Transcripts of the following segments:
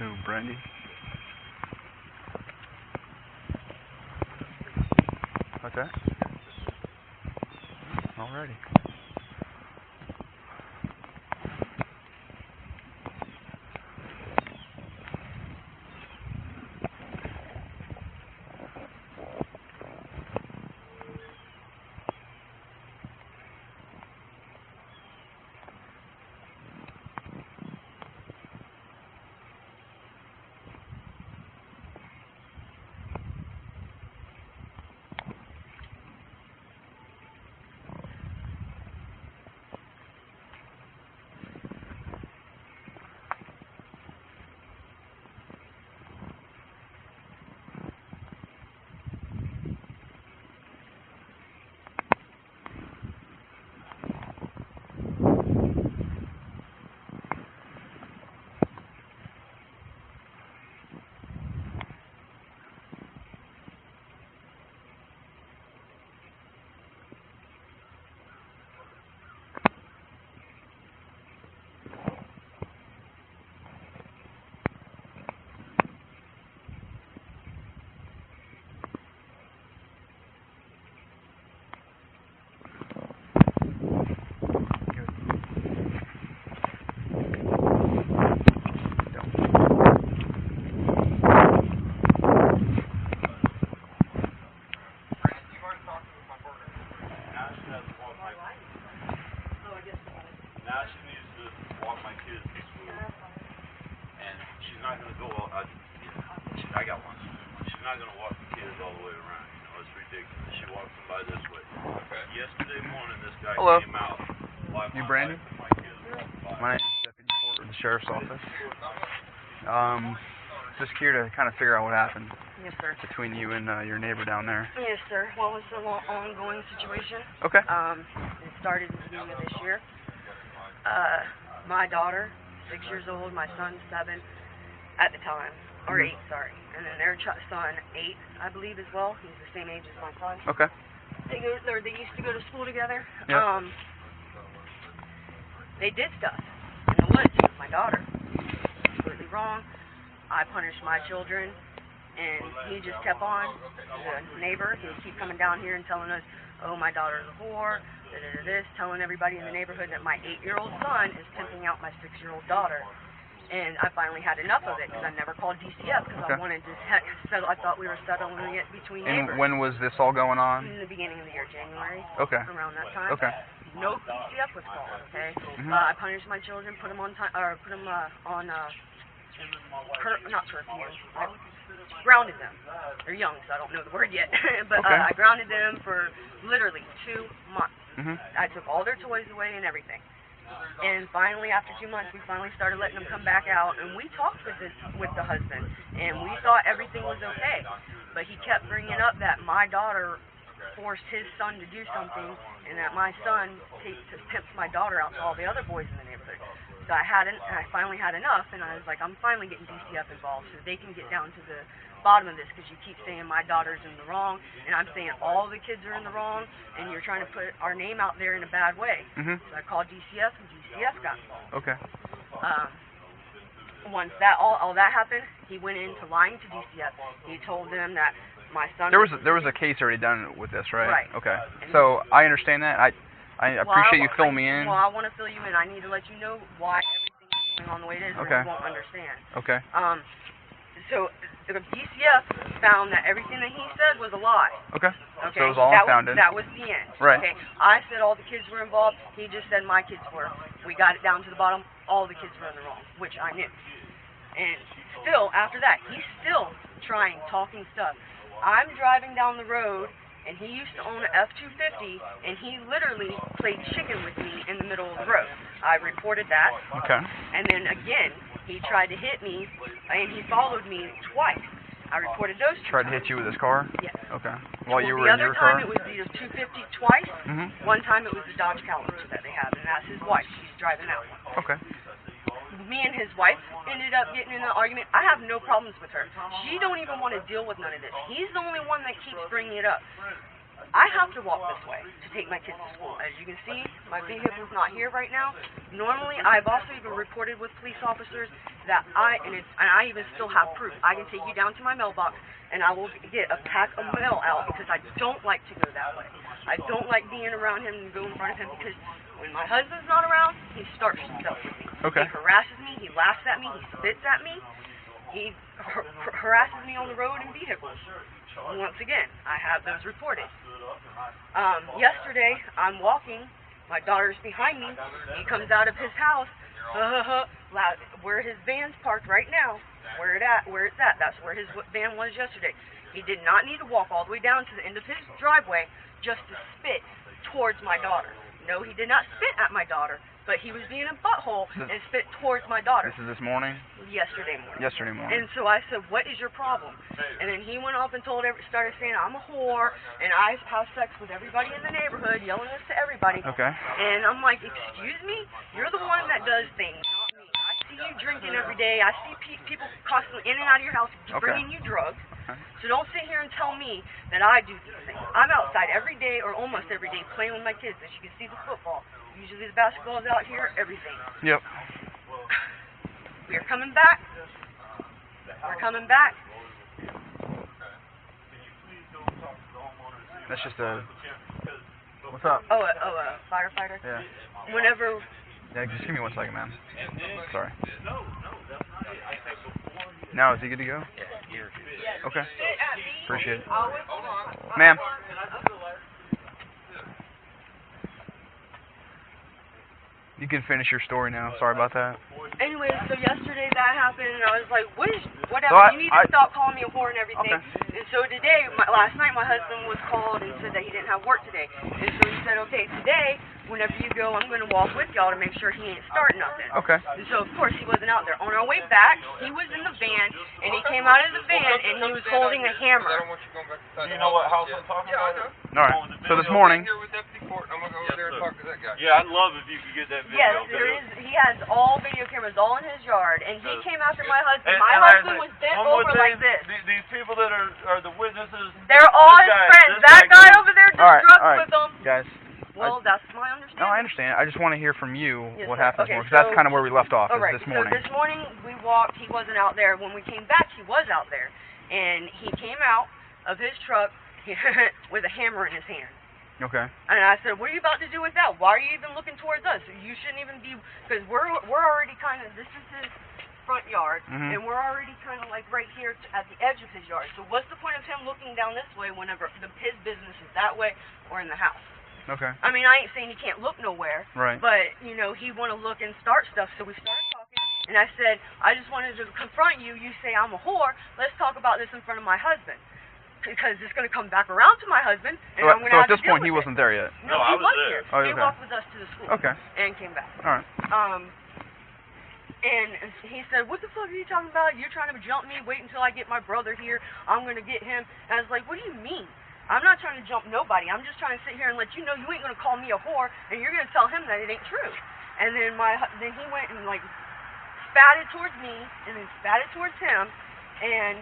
Who, Brandy? What's that? Alrighty. Now she needs to walk my kids to school, and she's not going to go all, I got one. She's not going to walk the kids all the way around, you know, it's ridiculous. She walks them by this way. Okay. Yesterday morning, this guy came out. You Brandon? My name is Deputy Porter of the Sheriff's Office. Just here to kind of figure out what happened. Yes, sir. Between you and your neighbor down there. Yes, sir. What was the ongoing situation? Okay. It started in the beginning of this year. My daughter, 6 years old, my son, 7 at the time, or 8, sorry. And then their son, 8, I believe as well. He's the same age as my son. Okay. They used to go to school together. Yeah. They did stuff in the woods with my daughter. Completely wrong. I punished my children, and he just kept on. The neighbor, he would keep coming down here and telling us, oh, my daughter's a whore, this, telling everybody in the neighborhood that my 8-year-old son is pimping out my 6-year-old daughter. And I finally had enough of it because I never called DCF because I wanted to settle. I thought we were settling it between neighbors. And when was this all going on? In the beginning of the year, January. Okay. Around that time. Okay. No DCF was called. Okay. I punished my children, put them on time, or put them on not curfew. I grounded them. They're young, so I don't know the word yet. But okay. I grounded them for literally 2 months. I took all their toys away and everything. And finally, after 2 months, we finally started letting them come back out, and we talked with the husband, and we thought everything was okay. But he kept bringing up that my daughter forced his son to do something, and that my son pimps my daughter out to all the other boys in the neighborhood. So I finally had enough, and I was like, I'm finally getting DCF involved so they can get down to the bottom of this, because you keep saying my daughter's in the wrong, and I'm saying all the kids are in the wrong, and you're trying to put our name out there in a bad way. So I called DCF, and DCF got involved. Okay. Once that all that happened, he went into lying to DCF. He told them that my son. There was a case already done with this, right? Right. Okay. So I understand that. I appreciate you filling me in. Well, I want to fill you in. I need to let you know why everything is going on the way it is, or you won't understand. Okay. So the DCF found that everything that he said was a lie. Okay. Okay. So it was all unfounded. That was the end. Right. Okay. I said all the kids were involved. He just said my kids were. We got it down to the bottom. All the kids were in the wrong, which I knew. And still, after that, he's still trying, talking stuff. I'm driving down the road, and he used to own an F-250, and he literally played chicken with me in the middle of the road. I reported that. Okay. And then again, he tried to hit me, and he followed me twice. I reported those two. Tried to hit you with his car? Yes. Okay. While you were in your car? The other time it was the 250 twice. One time it was the Dodge Challenger that they have, and that's his wife. She's driving that one. Okay. Me and his wife ended up getting in an argument. I have no problems with her. She don't even want to deal with none of this. He's the only one that keeps bringing it up. I have to walk this way to take my kids to school. As you can see, my vehicle's not here right now. Normally, I've also even reported with police officers that I even still have proof. I can take you down to my mailbox and I will get a pack of mail out because I don't like to go that way. I don't like being around him and go in front of him because when my husband's not around, he starts stuff with me. Okay. He harasses me, he laughs at me, he spits at me, he harasses me on the road in vehicles. Once again, I have those reported. Yesterday, I'm walking, my daughter's behind me, he comes out of his house, where his van's parked right now, where it's at, that's where his van was yesterday. He did not need to walk all the way down to the end of his driveway just to spit towards my daughter. No, he did not spit at my daughter, but he was being a butthole and spit towards my daughter. This is this morning? Yesterday morning. Yesterday morning. And so I said, what is your problem? And then he went up and started saying, I'm a whore, and I have sex with everybody in the neighborhood, yelling this to everybody. Okay. And I'm like, excuse me? You're the one that does things, not me. I see you drinking every day. I see people constantly in and out of your house bringing you drugs. So don't sit here and tell me that I do these things. I'm outside every day or almost every day playing with my kids. As you can see the football. Usually the basketball is out here, everything. Yep. We are coming back. We're coming back. That's just a... What's up? Oh, a firefighter? Yeah. Whenever... Yeah, just give me 1 second, man. Sorry. Now, is he good to go? Yeah. Okay. Appreciate it. Ma'am. You can finish your story now. Sorry about that. Anyway, so yesterday that happened, and I was like, whatever, So you need to stop calling me a whore and everything. Okay. And so today, last night, my husband was called and said that he didn't have work today. And so he said, okay, today, whenever you go, I'm going to walk with y'all to make sure he ain't starting nothing. Okay. And so, of course, he wasn't out there. On our way back, he was in the van, and he came out of the van, and he was holding a hammer. You know what house I'm talking about? All right. So this morning... Yeah, I'd love if you could get that video. Yes, there is. He has all video cameras all in his yard, and he came after my husband. And My husband was bent over like this. These people that are the witnesses. They're all his friends. That guy over there does drugs with them. Guys. Well, that's my understanding. No, I understand. I just want to hear from you what sir. happened Okay, this morning, 'cause that's kind of where we left off, Alright, this morning. So this morning we walked. He wasn't out there. When we came back, he was out there, and he came out of his truck with a hammer in his hand. Okay. And I said, what are you about to do with that? Why are you even looking towards us? You shouldn't even be, because we're already kind of, this is his front yard, and we're already kind of like right here at the edge of his yard. So what's the point of him looking down this way whenever his business is that way or in the house? Okay. I mean, I ain't saying he can't look nowhere, right? But, you know, he want to look and start stuff, so we started talking, and I said, I just wanted to confront you. You say I'm a whore. Let's talk about this in front of my husband. Because it's going to come back around to my husband, and I'm going to have to deal with it. So at this point, he wasn't there yet? No, I he was was there. here. Oh, He okay. walked with us to the school. Okay. And came back. All right. And he said, what the fuck are you talking about? You're trying to jump me? Wait until I get my brother here. I'm going to get him. And I was like, what do you mean? I'm not trying to jump nobody. I'm just trying to sit here and let you know you ain't going to call me a whore, and you're going to tell him that it ain't true. And then he went and, like, spatted towards me, and then spatted towards him, and...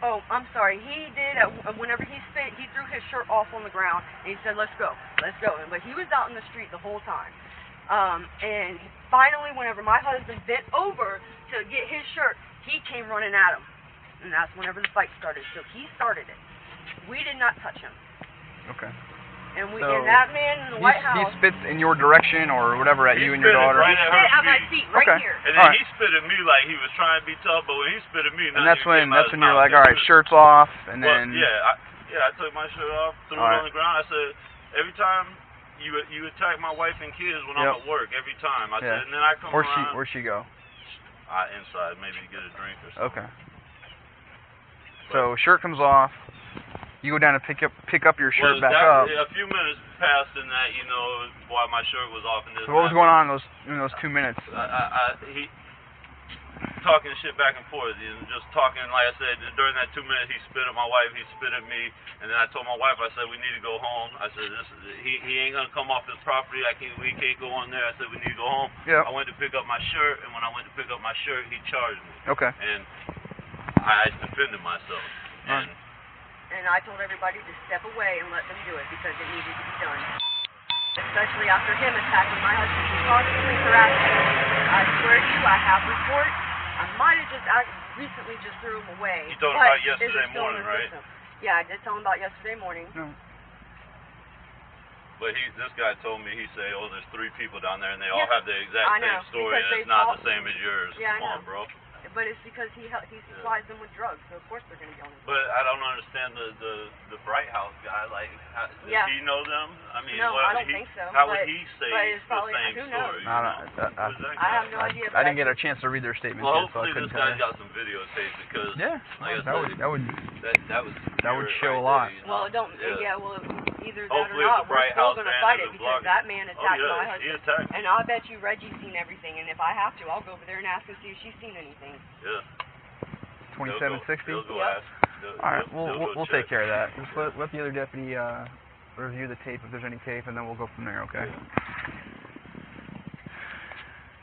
Oh, I'm sorry. He did, whenever he spit, he threw his shirt off on the ground, and he said, let's go. But he was out in the street the whole time. And finally, whenever my husband bent over to get his shirt, he came running at him. And that's whenever the fight started. So he started it. We did not touch him. Okay. And that man in the White House... He spits in your direction or whatever at you and your daughter? Right He spit at my feet, right here. And then he spit at me like he was trying to be tough, but when he spit at me... And that's when you're like, all right, shirt's off, and then... Well, I took my shirt off, threw it on the ground. I said, every time you attack my wife and kids when I'm at work, every time. I said, and then I come around... Where'd she go? Inside, maybe to get a drink or something. Okay. So, shirt comes off. You go down and pick up your shirt back up. A few minutes passed in that, you know, while my shirt was off. And this. So what was going on in those 2 minutes? He talking shit back and forth, and just talking. Like I said, during that 2 minutes, he spit at my wife, he spit at me, and then I told my wife, I said, we need to go home. I said, he ain't gonna come off this property. We can't go on there. I said, we need to go home. Yep. I went to pick up my shirt, and when I went to pick up my shirt, he charged me. Okay. And I defended myself. And I told everybody to step away and let them do it because it needed to be done. Especially after him attacking my husband. He constantly harassed me. I swear to you, I have reports. I might have recently just threw him away. You told him about yesterday morning, right? Yeah, I did tell him about yesterday morning. No. But this guy told me, he said, oh, there's 3 people down there, and they all have the exact I know, same story, and it's not the same as yours. Yeah, Come on, bro. But it's because he supplies them with drugs, so of course they're going to be on his. But I don't understand the Bright House guy. Like, does he know them? I mean, no, I don't think so. How would he say the same who knows? story? I have no idea. I didn't get a chance to read their statements Well, yet, so I hopefully couldn't this tell guy's you. got some videotape because that would show a lot. Well, it don't. Yeah, well, either that hopefully or not, we're still going to fight it has a because that man attacked my husband. He attacked. And I bet you Reggie's seen everything. And if I have to, I'll go over there and ask her see if she's seen anything. Yeah. 2760. He'll go ask. All right, we'll take care of that. Just let the other deputy review the tape if there's any tape, and then we'll go from there. Okay.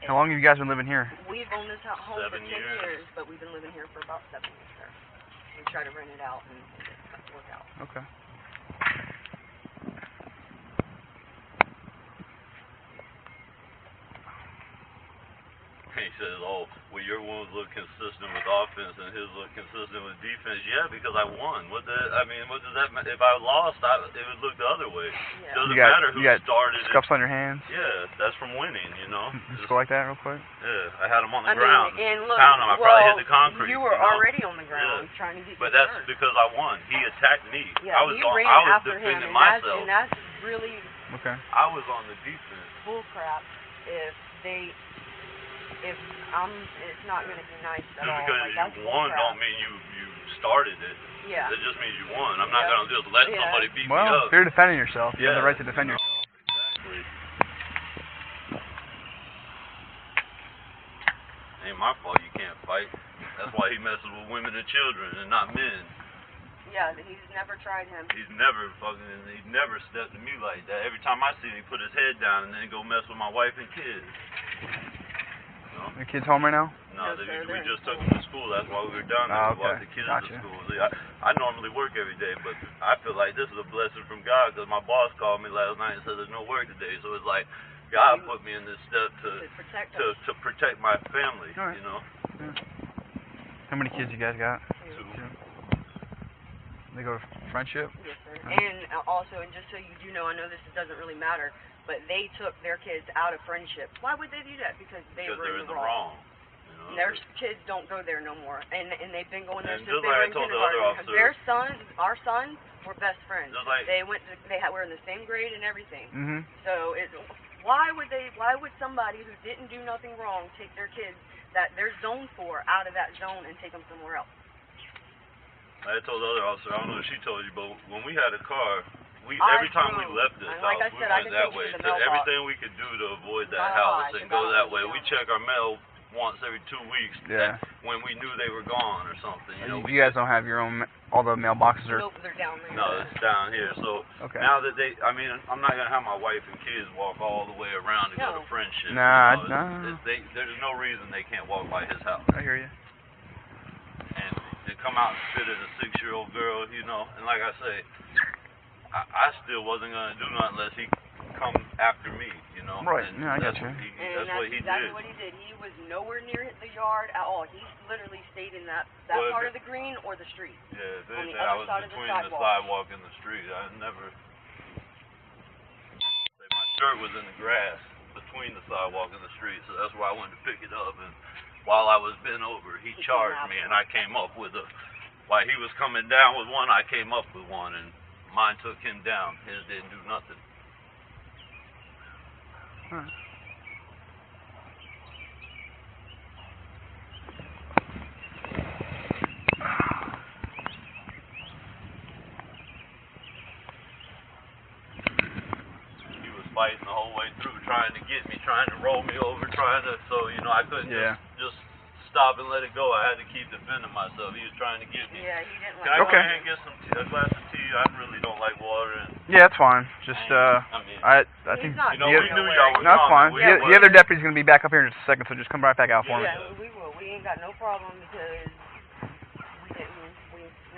How long have you guys been living here? We've owned this home for 10 years. years, but we've been living here for about 7 years, sir. We try to rent it out, and it doesn't work out. Okay. He says, oh, well, your wounds look consistent with offense and his look consistent with defense. Yeah, because I won. What does that matter? If I lost, it would look the other way. Yeah. Doesn't matter who started scuffs it. on your hands? Yeah, that's from winning, you know. Just go like that real quick? Yeah, I had him on the ground. And look, Pound him. I probably hit the concrete. You were already on the ground trying to get But that's because I won. He attacked me. Yeah, I was defending him, myself. And that's really I was on the defense. Bull crap. It's not going to be nice at all. Just because you won don't mean you started it. Yeah. It just means you won. I'm not going to just let somebody beat me up. Well, if you're defending yourself, you have the right to defend yourself. Exactly. Ain't my fault you can't fight. That's why he messes with women and children and not men. Yeah, he's never tried him. He never stepped to me like that. Every time I see him, he put his head down and then go mess with my wife and kids. Your kids home right now? No, we just took them to school. That's why we were down there to walk the kids to school. I normally work every day, but I feel like this is a blessing from God because my boss called me last night and said there's no work today. So it's like God put me in this step to protect my family. You know. Yeah. How many kids you guys got? 2. They go to Friendship? Yes, sir. And also, and just so you do know, I know this doesn't really matter, but they took their kids out of Friendship. Why would they do that? Because they were in the wrong. You know, their kids don't go there no more, and they've been going there since they were in kindergarten. Our sons were best friends. They were in the same grade and everything. So why would somebody who didn't do nothing wrong take their kids that they're zoned for out of that zone and take them somewhere else? I told the other officer, I don't know if she told you, but when we had a car, every time we left this house, we went that way. So everything we could do to avoid that house and go that way. We check our mail once every 2 weeks. Yeah. When we knew they were gone or something. You guys don't have your own, all the mailboxes are... Nope, they're down there. No, it's down here. So now that I'm not going to have my wife and kids walk all the way around to go to Friendship. Nah. There's no reason they can't walk by his house. I hear you. And to come out and spit at a 6-year-old girl, you know, and like I say, I still wasn't going to do nothing unless he come after me, you know. Right, and I got you. That's what he exactly did. What he did. He was nowhere near the yard at all. He literally stayed in that part of the green or the street. Yeah, on the I other was side of between the the sidewalk and the street. I never... My shirt was in the grass between the sidewalk and the street, so that's why I went to pick it up. And while I was bent over, he charged me, and I came up with a... While he was coming down with one, I came up with one, and mine took him down. His didn't do nothing. Huh. He was fighting the whole way through, trying to get me, trying to roll me over, so, you know, I couldn't just stop and let it go. I had to keep defending myself. He was trying to get me. Yeah, he didn't Can I go ahead and get a glass of tea? I really don't like water. Yeah, that's fine. Just, I think... You know, we knew y'all were No, that's fine. coming. The other deputy's going to be back up here in just a second, so just come right back out for me. Yeah, we will. We ain't got no problem because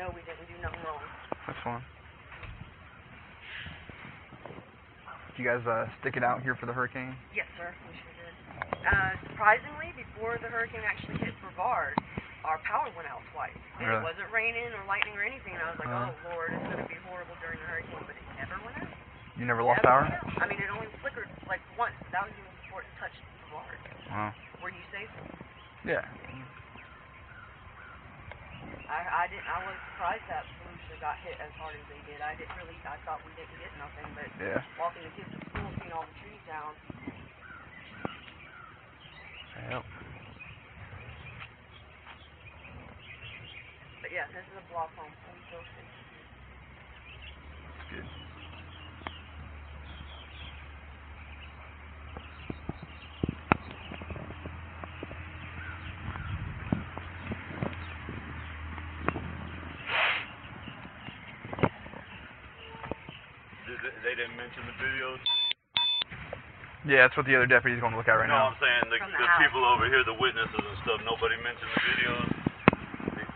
know we didn't do nothing wrong. That's fine. Did you guys stick it out here for the hurricane? Yes, sir. We sure did. Surprisingly, before the hurricane actually hit Brevard, our power went out twice. And Really? it wasn't raining or lightning or anything. And I was like, oh, Lord, it's going to be horrible during the hurricane. But it never went out. You never lost power? I mean, it only flickered like once. But that was even before it touched Brevard. Wow. Were you safe? Yeah. I was surprised that Volusia got hit as hard as they did. I thought we didn't get nothing, but walking the kids to school, seeing all the trees down. Yep. But yeah, this is a block home. We built it. That's good. They didn't mention the videos? Yeah, that's what the other deputy's going to look at right now. No, I'm saying the people over here, the witnesses and stuff, nobody mentioned the videos?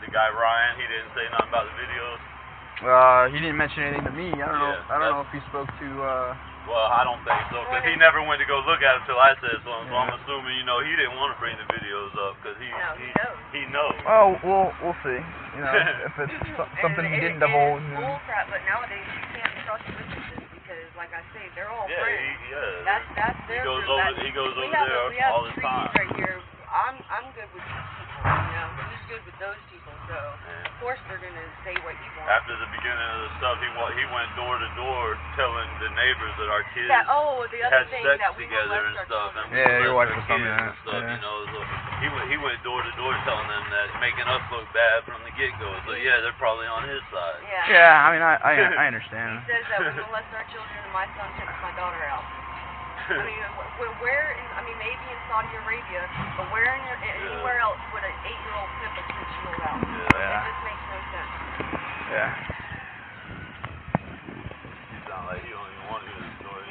The guy Ryan, he didn't say nothing about the videos? He didn't mention anything to me. I don't know. I don't know if he spoke to. Well, I don't think so, because he never went to go look at it until I said so. So I'm assuming, you know, he didn't want to bring the videos up because he knows. Oh, we'll see. You know, if it's something he didn't divulge. It's bull crap, but nowadays you can't trust witnesses because, like I say, they're all friends. That's their group. He goes over there all the time. Right here. I'm good with these people. You know, he's good with those people. So of course they're gonna say what he wants. After the beginning of the stuff, he went door to door telling the neighbors that our kids the other had thing sex that we together and stuff. And your wife was telling telling me that. stuff, you know, so he went door to door telling them that, making us look bad from the get go. So yeah, they're probably on his side. Yeah, I mean, I understand. He says that we molest our children and my son takes my daughter out. I mean, maybe in Saudi Arabia, but anywhere else would an 8-year-old pimp a 6-year-old out? Yeah. It just makes no sense. Yeah. You sound like you don't even want to hear the story.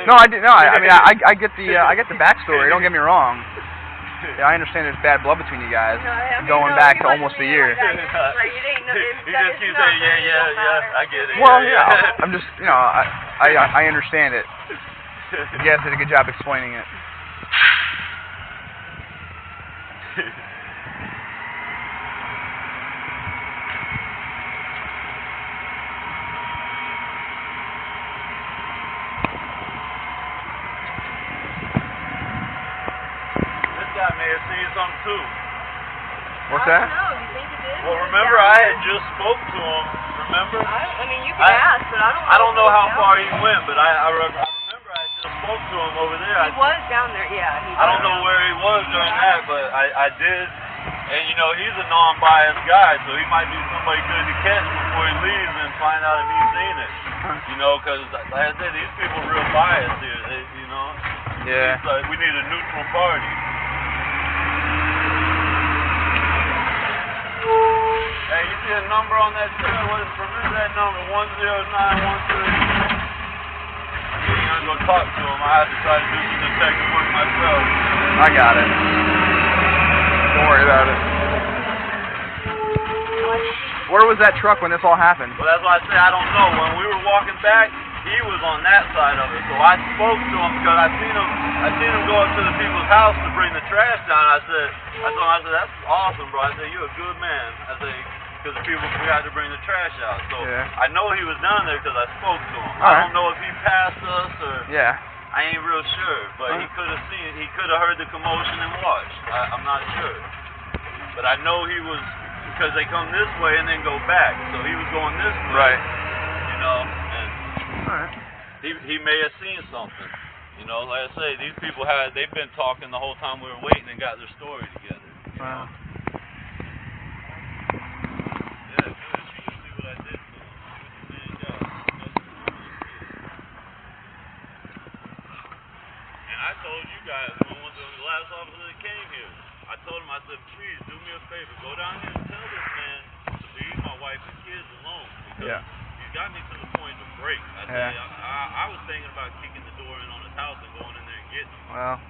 No, I do. No, I mean, I get the backstory. Don't get me wrong. Yeah, I understand there's bad blood between you guys, going back to almost a year. Like it ain't he just keeps saying, yeah, I get it. Well, yeah, I'm just, you know, I understand it. You guys did a good job explaining it. Guy may have seen something too. What's that? I don't know. You think he did? Well, remember I had just spoke to him. Remember? I mean, you can ask, but I don't know. I don't know how far he went, but I remember I just spoke to him over there. He was down there, yeah. I don't know where he was during that, but I did. And you know, he's a non-biased guy, so he might be somebody good to catch before he leaves and find out if he's seen it. You know, because like I said, these people are real biased here. You know. Yeah. So we need a neutral party. Hey, you see a number on that trailer? Remember that number, 10913? You ain't gonna go talk to him. I have to try to do some detective work myself. I got it. Don't worry about it. Where was that truck when this all happened? Well, that's why I say I don't know. When we were walking back, he was on that side of it. So I spoke to him because I seen him go up to the people's house to bring the trash down. I told him, that's awesome, bro. I said, you're a good man. I said, because the people forgot to bring the trash out. So I know he was down there because I spoke to him. I don't know if he passed us or... Yeah. I ain't real sure, but he could have seen it. He could have heard the commotion and watched. I'm not sure. But I know he was... Because they come this way and then go back. So he was going this way. Right. You know, and he may have seen something. You know, like I say, these people they've been talking the whole time we were waiting and got their story together. Wow. Yeah, good. You can see what I did to him. And I told you guys, when the last officer that came here, I told him, I said, please do me a favor, go down here and tell this man to leave my wife and kids alone. Because he's got me to the point of break. I was thinking about kicking the door in on his house and going in there and getting him. Well,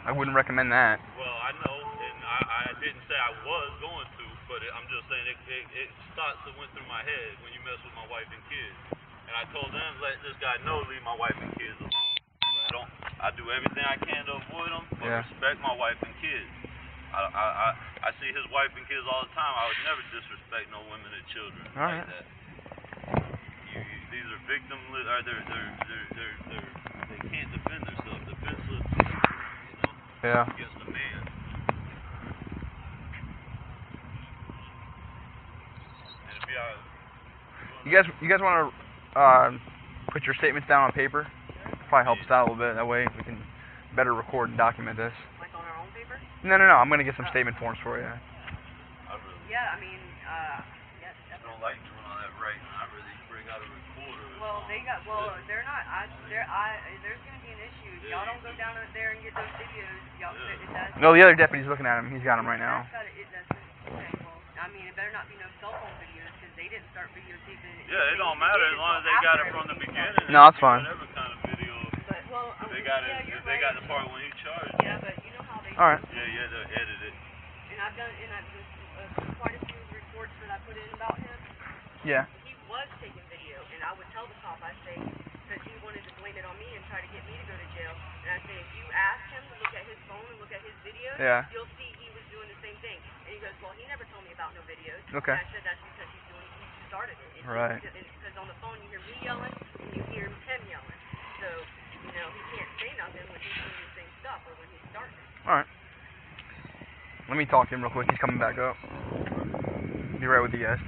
I wouldn't recommend that. Well, I know, and I didn't say I was going to, but but I'm just saying it thoughts that went through my head when you mess with my wife and kids. And I told them, let this guy know, leave my wife and kids alone. I do everything I can to avoid them, but respect my wife and kids. I see his wife and kids all the time. I would never disrespect no women and children like that. These are victim. They can't defend themselves. Defenseless, against a man. And if you guys want to put your statements down on paper? Probably help us out a little bit. That way we can better record and document this. Like on our own paper? No. I'm gonna get some statement forms for you. Yeah, I mean, yes. I don't like doing all that writing. I really bring out a recorder. Well, they're not. There's gonna be an issue. Y'all don't go down there and get those videos. Y'all, No, the other deputy's looking at him. He's got him right now. It doesn't. Okay, well, I mean, it better not be no cell phone videos because they didn't start videotaping. Yeah, it don't matter as long as they got it from the beginning. No, that's fine. Whatever kind of video. But They got it. If they got the part when he charged. Yeah, but you know how they. All right. Yeah, you had to edit it. And I've done, quite a few reports that I put in about him. Yeah. He was taking video, and I would tell the cop, I say, because he wanted to blame it on me and try to get me to go to jail. And I say, if you ask him to look at his phone and look at his videos, you'll see he was doing the same thing. And he goes, well, he never told me about no videos. Okay. And I said, that's because he started it. Right. Because on the phone you hear me yelling and you hear him yelling. So, he can't say nothing when he's doing the same stuff or when he's starting it. All right. Let me talk to him real quick. He's coming back up. Be right with you guys.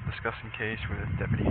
Discussing case with Deputy